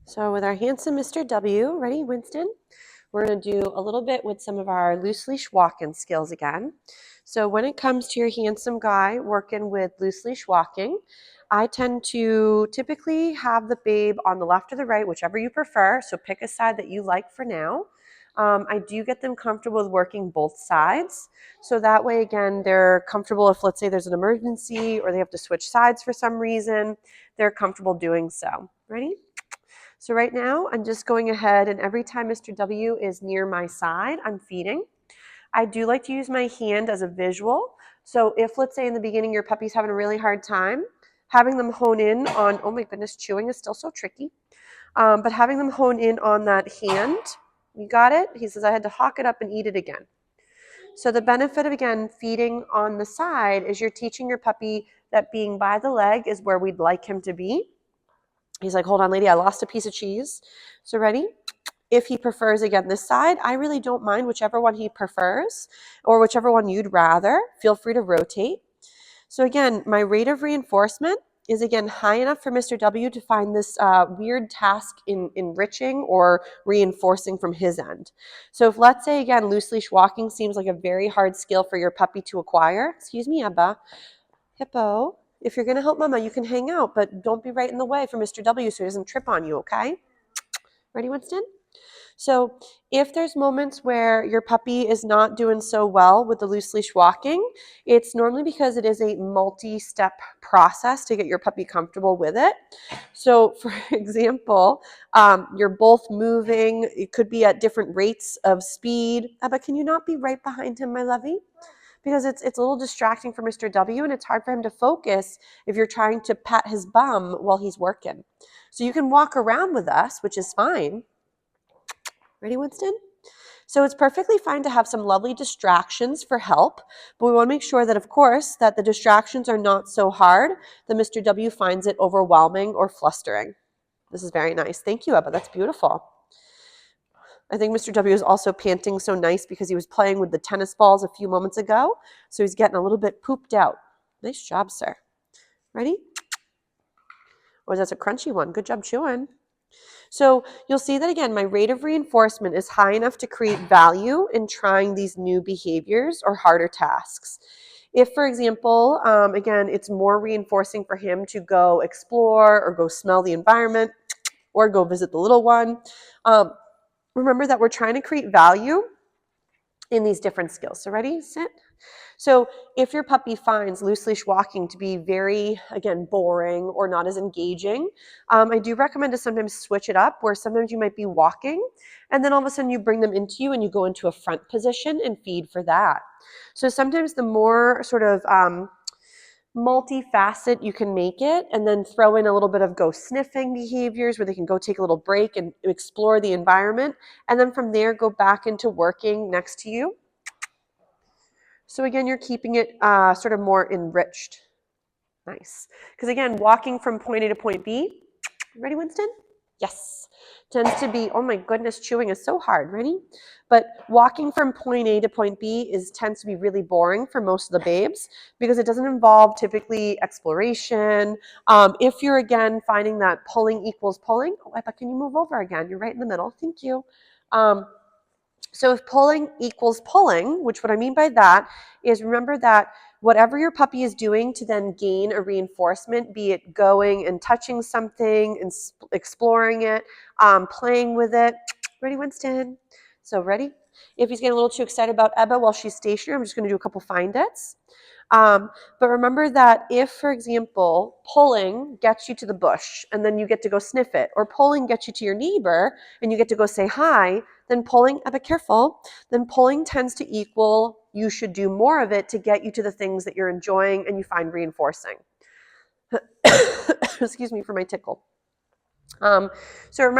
So with our handsome Mr. W, ready, Winston? We're going to do a little bit with some of our loose leash walking skills again. So when it comes to your handsome guy working with loose leash walking, I tend to typically have the babe on the left or the right, whichever you prefer. So pick a side that you like for now. I do get them comfortable with working both sides. So that way, again, they're comfortable if, let's say, there's an emergency or they have to switch sides for some reason, they're comfortable doing so. Ready? So right now, I'm just going ahead, and every time Mr. W is near my side, I'm feeding. I do like to use my hand as a visual. So if, let's say, in the beginning, your puppy's having a really hard time, having them hone in on, oh my goodness, chewing is still so tricky, but having them hone in on that hand, you got it? He says, I had to hawk it up and eat it again. So the benefit of, again, feeding on the side is you're teaching your puppy that being by the leg is where we'd like him to be. He's like, hold on, lady, I lost a piece of cheese. So ready? If he prefers, again, this side, I really don't mind whichever one he prefers or whichever one you'd rather. Feel free to rotate. So again, my rate of reinforcement is, again, high enough for Mr. W to find this weird task in enriching or reinforcing from his end. So if, let's say, again, loose leash walking seems like a very hard skill for your puppy to acquire. Excuse me, Ebba. Hippo. If you're going to help Mama, you can hang out, but don't be right in the way for Mr. W so he doesn't trip on you, okay? Ready, Winston? So if there's moments where your puppy is not doing so well with the loose leash walking, it's normally because it is a multi-step process to get your puppy comfortable with it. So for example, you're both moving. It could be at different rates of speed. But can you not be right behind him, my lovey? Because it's a little distracting for Mr. W, and it's hard for him to focus if you're trying to pat his bum while he's working. So you can walk around with us, which is fine. Ready, Winston? So it's perfectly fine to have some lovely distractions for help, but we want to make sure that, of course, that the distractions are not so hard that Mr. W finds it overwhelming or flustering. This is very nice. Thank you, Ebba. That's beautiful. I think Mr. W is also panting so nice because he was playing with the tennis balls a few moments ago, so he's getting a little bit pooped out. Nice job, sir. Ready? Oh, that's a crunchy one. Good job chewing. So you'll see that, again, my rate of reinforcement is high enough to create value in trying these new behaviors or harder tasks. If, for example, again, it's more reinforcing for him to go explore or go smell the environment or go visit the little one, remember that we're trying to create value in these different skills. So ready, sit. So if your puppy finds loose leash walking to be very, again, boring or not as engaging, I do recommend to sometimes switch it up, where sometimes you might be walking and then all of a sudden you bring them into you and you go into a front position and feed for that. So sometimes the more sort of multifaceted you can make it, and then throw in a little bit of go sniffing behaviors where they can go take a little break and explore the environment, and then from there go back into working next to you. So again, you're keeping it sort of more enriched. Nice. Because again, walking from point A to point B, ready, Winston? Yes. Tends to be, oh my goodness, chewing is so hard. Ready? But walking from point A to point B tends to be really boring for most of the babes because it doesn't involve typically exploration. If you're, again, finding that pulling equals pulling, oh, Eppa, can you move over again? You're right in the middle. Thank you. So if pulling equals pulling, which what I mean by that is, remember that whatever your puppy is doing to then gain a reinforcement, be it going and touching something and exploring it, playing with it. Ready, Winston? So ready? If he's getting a little too excited about Ebba while she's stationary, I'm just going to do a couple find its. But remember that if, for example, pulling gets you to the bush and then you get to go sniff it, or pulling gets you to your neighbor and you get to go say hi, then pulling, be careful, then pulling tends to equal you should do more of it to get you to the things that you're enjoying and you find reinforcing. Excuse me for my tickle. So remember